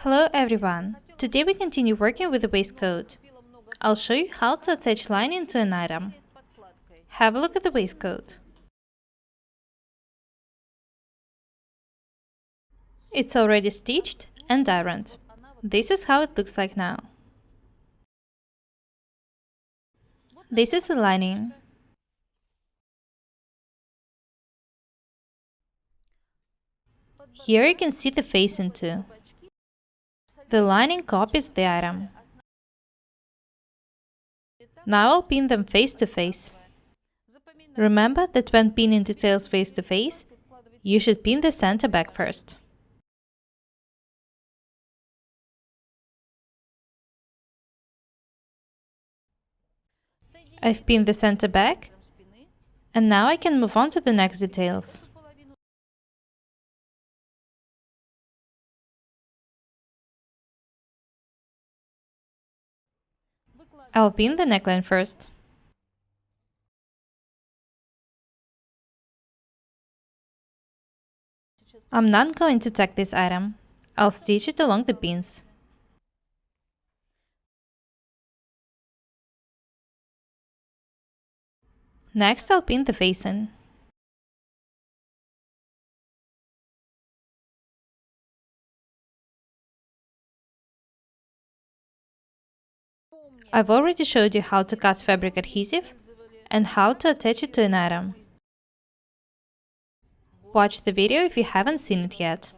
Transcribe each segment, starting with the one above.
Hello everyone! Today we continue working with the waistcoat. I'll show you how to attach lining to an item. Have a look at the waistcoat. It's already stitched and ironed. This is how it looks like now. This is the lining. Here you can see the facing too. The lining copies the item. Now I'll pin them face to face. Remember that when pinning details face to face, you should pin the center back first. I've pinned the center back, and now I can move on to the next details. I'll pin the neckline first. I'm not going to tack this item. I'll stitch it along the pins. Next, I'll pin the facing. I've already showed you how to cut fabric adhesive and how to attach it to an item. Watch the video if you haven't seen it yet.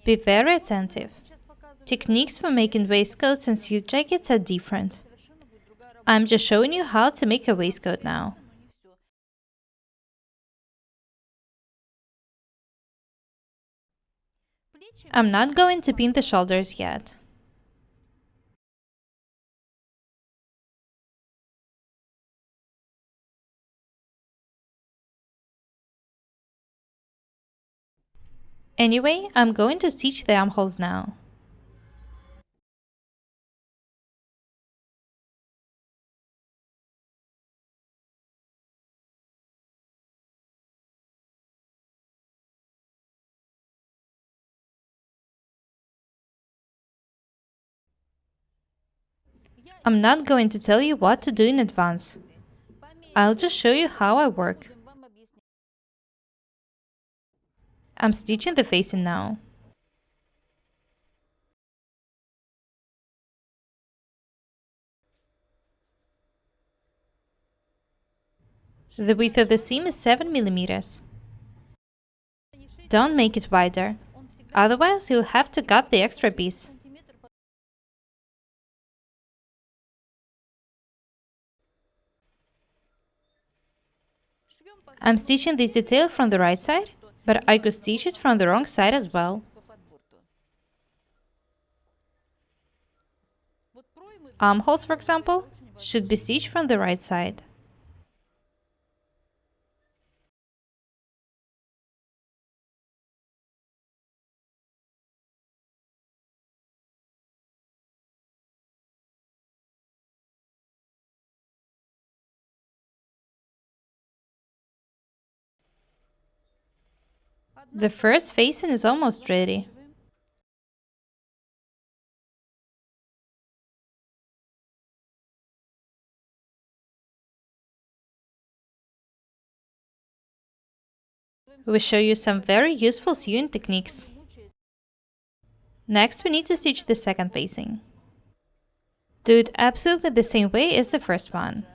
Be very attentive. Techniques for making waistcoats and suit jackets are different. I'm just showing you how to make a waistcoat now. I'm not going to pin the shoulders yet. Anyway, I'm going to stitch the armholes now. I'm not going to tell you what to do in advance. I'll just show you how I work. I'm stitching the facing now. The width of the seam is 7 mm. Don't make it wider, otherwise you'll have to cut the extra piece. I'm stitching this detail from the right side, but I could stitch it from the wrong side as well. Armholes, for example, should be stitched from the right side. The first facing is almost ready. We show you some very useful sewing techniques. Next, we need to stitch the second facing. Do it absolutely the same way as the first one.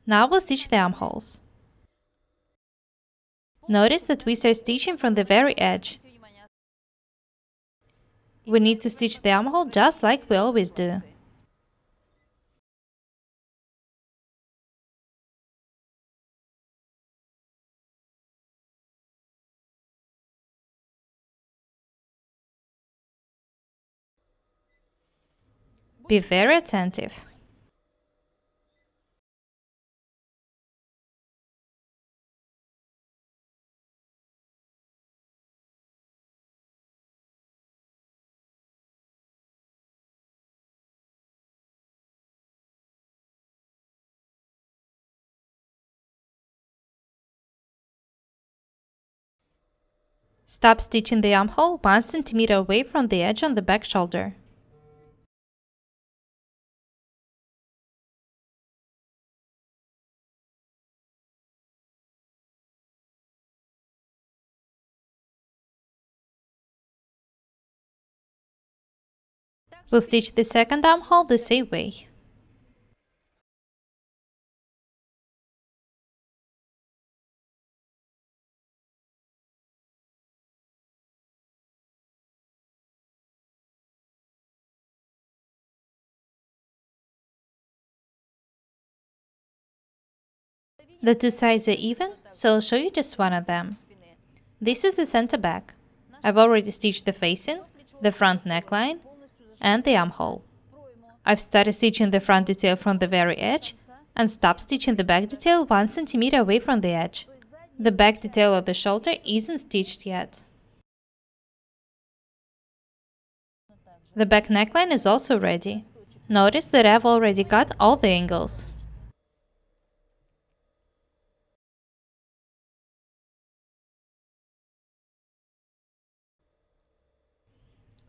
Now we'll stitch the armholes. Notice that we start stitching from the very edge. We need to stitch the armhole just like we always do. Be very attentive. Stop stitching the armhole 1 cm away from the edge on the back shoulder. We'll stitch the second armhole the same way. The two sides are even, so I'll show you just one of them. This is the center back. I've already stitched the facing, the front neckline, and the armhole. I've started stitching the front detail from the very edge and stopped stitching the back detail 1 cm away from the edge. The back detail of the shoulder isn't stitched yet. The back neckline is also ready. Notice that I've already cut all the angles.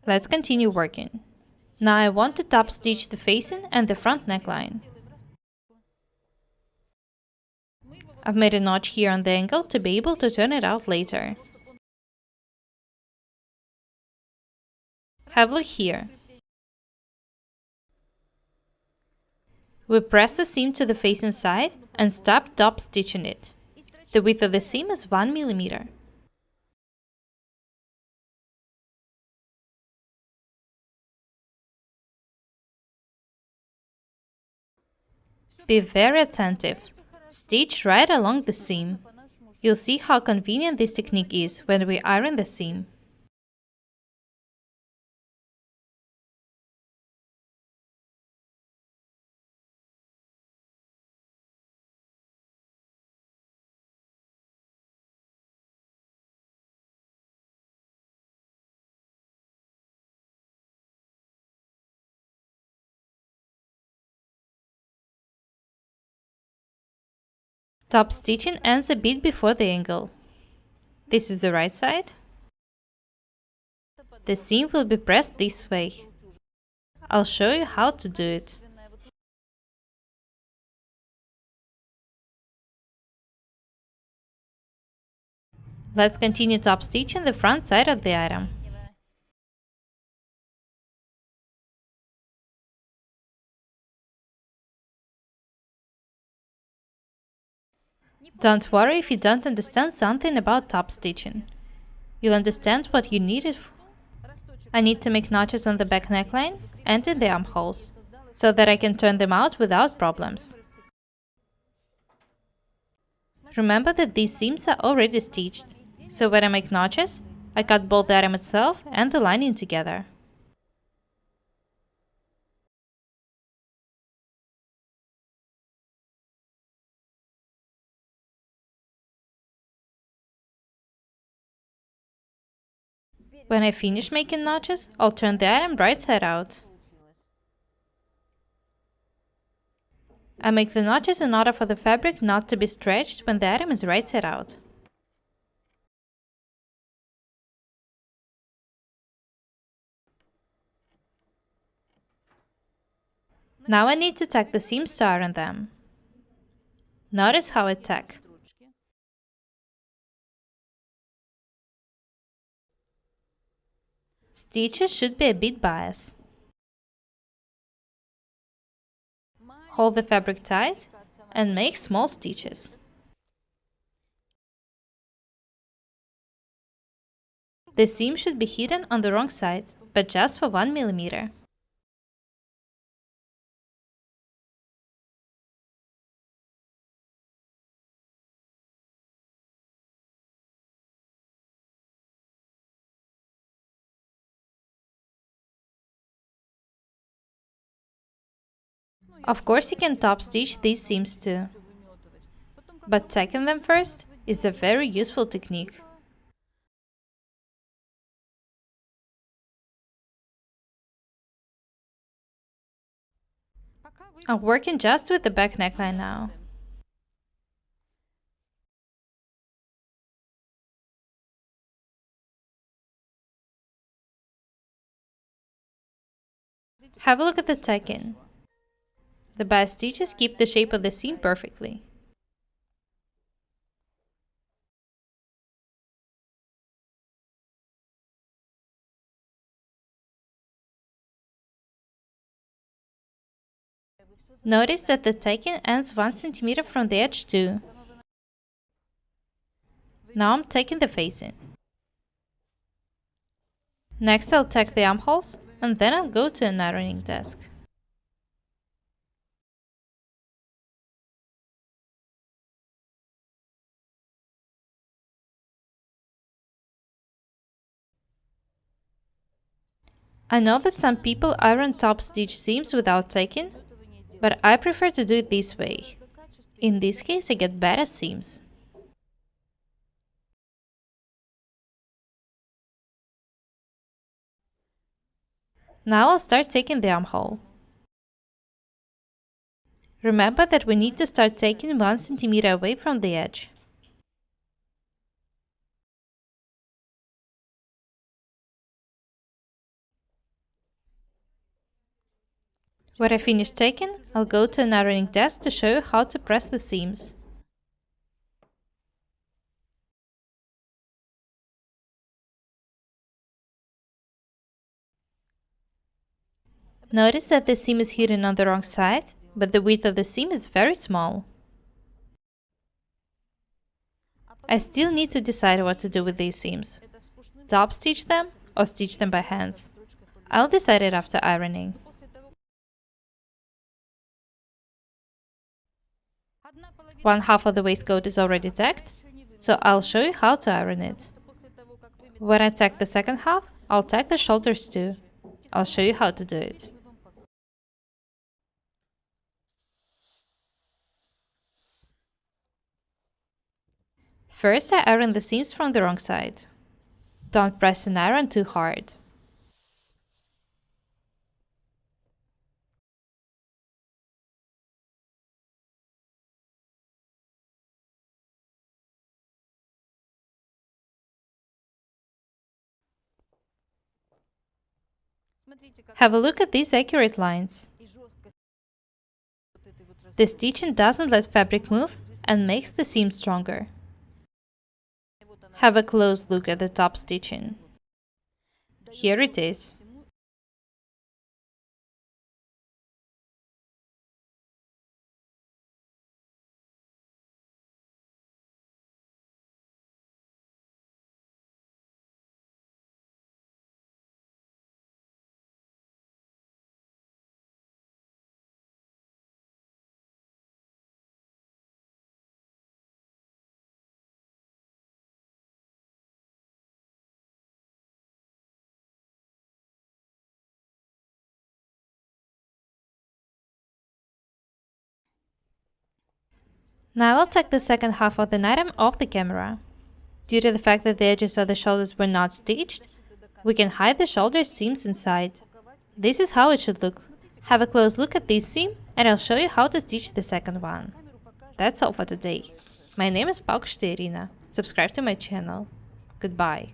Let's continue working. Now I want to top stitch the facing and the front neckline. I've made a notch here on the angle to be able to turn it out later. Have a look here. We press the seam to the facing side and stop top stitching it. The width of the seam is 1 mm. Be very attentive. Stitch right along the seam. You'll see how convenient this technique is when we iron the seam. Top stitching ends a bit before the angle. This is the right side. The seam will be pressed this way. I'll show you how to do it. Let's continue top stitching the front side of the item. Don't worry if you don't understand something about top stitching. You'll understand what you need it for. I need to make notches on the back neckline and in the armholes, so that I can turn them out without problems. Remember that these seams are already stitched, so when I make notches, I cut both the item itself and the lining together. When I finish making notches, I'll turn the item right side out. I make the notches in order for the fabric not to be stretched when the item is right side out. Now I need to tack the seams to iron them. Notice how I tack. Stitches should be a bit biased. Hold the fabric tight and make small stitches. The seam should be hidden on the wrong side, but just for 1 mm. Of course you can top stitch these seams too, but tacking them first is a very useful technique. I'm working just with the back neckline now. Have a look at the tacking. The bias stitches keep the shape of the seam perfectly. Notice that the tacking ends 1 cm from the edge too. Now I'm tacking the facing. Next I'll tack the armholes, and then I'll go to an ironing desk. I know that some people iron top stitch seams without tacking, but I prefer to do it this way. In this case I get better seams. Now I'll start taking the armhole. Remember that we need to start taking 1 cm away from the edge. When I finish taking, I'll go to an ironing desk to show you how to press the seams. Notice that the seam is hidden on the wrong side, but the width of the seam is very small. I still need to decide what to do with these seams. Top stitch them or stitch them by hand. I'll decide it after ironing. One half of the waistcoat is already tacked, so I'll show you how to iron it. When I tack the second half, I'll tack the shoulders too. I'll show you how to do it. First, I iron the seams from the wrong side. Don't press an iron too hard. Have a look at these accurate lines. The stitching doesn't let fabric move and makes the seam stronger. Have a close look at the top stitching. Here it is. Now I'll tack the second half of the item off the camera. Due to the fact that the edges of the shoulders were not stitched, we can hide the shoulder seams inside. This is how it should look. Have a close look at this seam and I'll show you how to stitch the second one. That's all for today. My name is Irina. Subscribe to my channel. Goodbye.